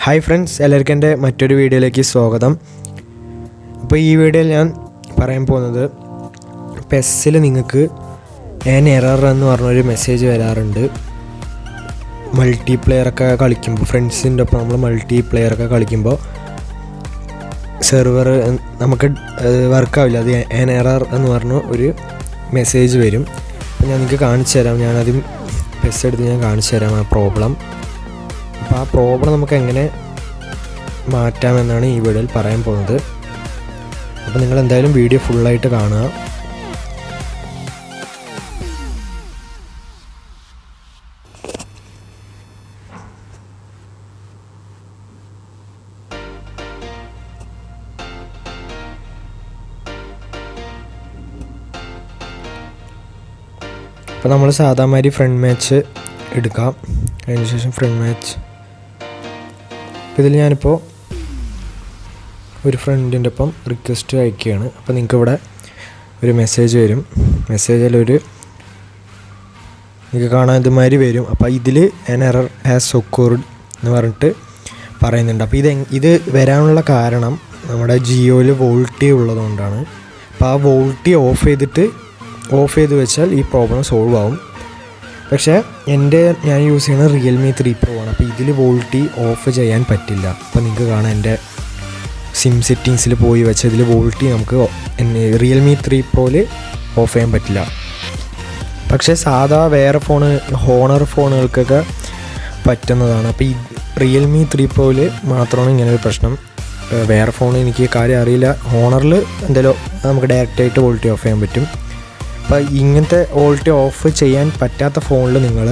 Hi friends, എല്ലാവർക്കും എൻ്റെ മറ്റൊരു വീഡിയോയിലേക്ക് സ്വാഗതം. അപ്പോൾ ഈ വീഡിയോയിൽ ഞാൻ പറയാൻ പോകുന്നത് PESൽ നിങ്ങൾക്ക് ആൻ എറർ എന്ന് പറഞ്ഞൊരു മെസ്സേജ് വരാറുണ്ട്. മൾട്ടിപ്ലെയറൊക്കെ കളിക്കുമ്പോൾ, ഫ്രണ്ട്സിൻ്റെ ഒപ്പം നമ്മൾ മൾട്ടിപ്ലെയറൊക്കെ കളിക്കുമ്പോൾ സെർവർ നമുക്ക് വർക്കാവില്ല. അത് ആൻ എറർ എന്ന് പറഞ്ഞ ഒരു മെസ്സേജ് വരും. അപ്പോൾ ഞാൻ നിങ്ങൾക്ക് കാണിച്ചു തരാം. ഞാനത് PES എടുത്ത് ഞാൻ കാണിച്ചു തരാം ആ പ്രോബ്ലം. അപ്പോൾ ആ പ്രോബ്ലം നമുക്ക് എങ്ങനെ മാറ്റാമെന്നാണ് ഈ വീഡിയോയിൽ പറയാൻ പോകുന്നത്. അപ്പോൾ നിങ്ങൾ എന്തായാലും വീഡിയോ ഫുള്ളായിട്ട് കാണുക. അപ്പോൾ നമ്മൾ സാധാമാതിരി ഫ്രണ്ട് മാച്ച് എടുക്കാം. അതിന് ശേഷം ഫ്രണ്ട് മാച്ച്. അപ്പോൾ ഇതിൽ ഞാനിപ്പോൾ ഒരു ഫ്രണ്ടിൻ്റെ ഒപ്പം റിക്വസ്റ്റ് അയക്കുകയാണ്. അപ്പോൾ നിങ്ങൾക്കിവിടെ ഒരു മെസ്സേജ് വരും. മെസ്സേജിലൊരു നിങ്ങൾക്ക് കാണാൻ ഇതുമാതിരി വരും. അപ്പോൾ ഇതിൽ ആൻ എറർ ഹാസ് ഒക്കർഡ് എന്ന് പറഞ്ഞിട്ട് പറയുന്നുണ്ട്. അപ്പോൾ ഇത് വരാനുള്ള കാരണം നമ്മുടെ ജിയോയിൽ വോൾട്ടി ഉള്ളതുകൊണ്ടാണ്. അപ്പോൾ ആ വോൾട്ടി ഓഫ് ചെയ്ത് വെച്ചാൽ ഈ പ്രോബ്ലം സോൾവ് ആവും. പക്ഷേ ഞാൻ യൂസ് ചെയ്യുന്നത് റിയൽമി 3 Pro ആണ്. അപ്പോൾ ഇതിൽ വോൾട്ടി ഓഫ് ചെയ്യാൻ പറ്റില്ല. അപ്പോൾ നിങ്ങൾക്ക് കാണാം, എൻ്റെ സിം സെറ്റിങ്സിൽ പോയി വെച്ചാൽ ഇതിൽ വോൾട്ടി നമുക്ക് റിയൽമി 3 Proയിൽ ഓഫ് ചെയ്യാൻ പറ്റില്ല. പക്ഷേ സാധാ വേറെ ഹോണർ ഫോണുകൾക്കൊക്കെ പറ്റുന്നതാണ്. അപ്പോൾ ഈ റിയൽമി 3 Proയിൽ മാത്രമാണ് ഇങ്ങനൊരു പ്രശ്നം. വേറെ ഫോൺ എനിക്ക് കാര്യം അറിയില്ല. ഹോണറിൽ എന്തെങ്കിലും നമുക്ക് ഡയറക്റ്റായിട്ട് വോൾട്ടി ഓഫ് ചെയ്യാൻ പറ്റും. അപ്പോൾ ഇങ്ങനത്തെ വോൾട്ടി ഓഫ് ചെയ്യാൻ പറ്റാത്ത ഫോണിൽ നിങ്ങൾ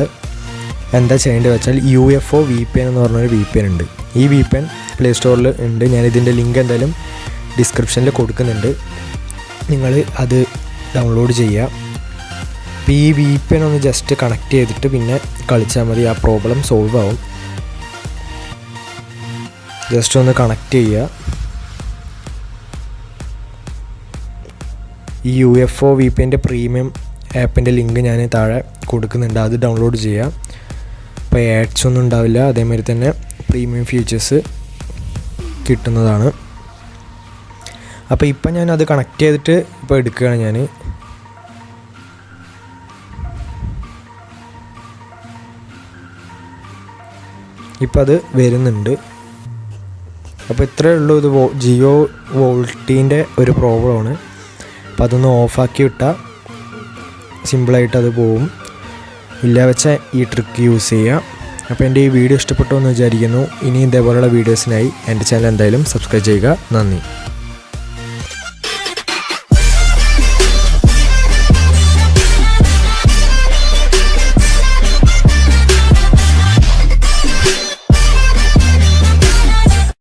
എന്താ ചെയ്യേണ്ടത് വെച്ചാൽ UFO VPN എന്ന് പറഞ്ഞൊരു VPN ഉണ്ട്. ഈ VPN പ്ലേ സ്റ്റോറിൽ ഉണ്ട്. ഞാനിതിൻ്റെ ലിങ്ക് എന്തായാലും ഡിസ്ക്രിപ്ഷനിൽ കൊടുക്കുന്നുണ്ട്. നിങ്ങൾ അത് ഡൗൺലോഡ് ചെയ്യുക. അപ്പോൾ ഈ VPN ഒന്ന് ജസ്റ്റ് കണക്ട് ചെയ്തിട്ട് പിന്നെ കളിച്ചാൽ മതി. ആ പ്രോബ്ലം സോൾവ് ആവും. ജസ്റ്റ് ഒന്ന് കണക്ട് ചെയ്യുക. ഈ UFO VPNൻ്റെ പ്രീമിയം ആപ്പിൻ്റെ ലിങ്ക് ഞാൻ താഴെ കൊടുക്കുന്നുണ്ട്. അത് ഡൗൺലോഡ് ചെയ്യുക. അപ്പോൾ ആഡ്സ് ഒന്നും ഉണ്ടാവില്ല. അതേമാതിരി തന്നെ പ്രീമിയം ഫീച്ചേഴ്സ് കിട്ടുന്നതാണ്. അപ്പോൾ ഇപ്പം ഞാനത് കണക്ട് ചെയ്തിട്ട് ഇപ്പോൾ എടുക്കുകയാണ് ഞാൻ. ഇപ്പം അത് വരുന്നുണ്ട്. അപ്പോൾ ഇത്രയേ ഉള്ളൂ. ഇത് ജിയോ വോൾട്ടീൻ്റെ ഒരു പ്രോബ്ലമാണ്. അപ്പോൾ അതൊന്ന് ഓഫാക്കി വിട്ടാൽ സിമ്പിളായിട്ട് അത് പോവും. ഇല്ല വെച്ചാൽ ഈ ട്രിക്ക് യൂസ് ചെയ്യുക. അപ്പോൾ എൻ്റെ ഈ വീഡിയോ ഇഷ്ടപ്പെട്ടു എന്ന് വിചാരിക്കുന്നു. ഇനി ഇതേപോലെയുള്ള വീഡിയോസിനായി എൻ്റെ ചാനൽ എന്തായാലും സബ്സ്ക്രൈബ് ചെയ്യുക. നന്ദി.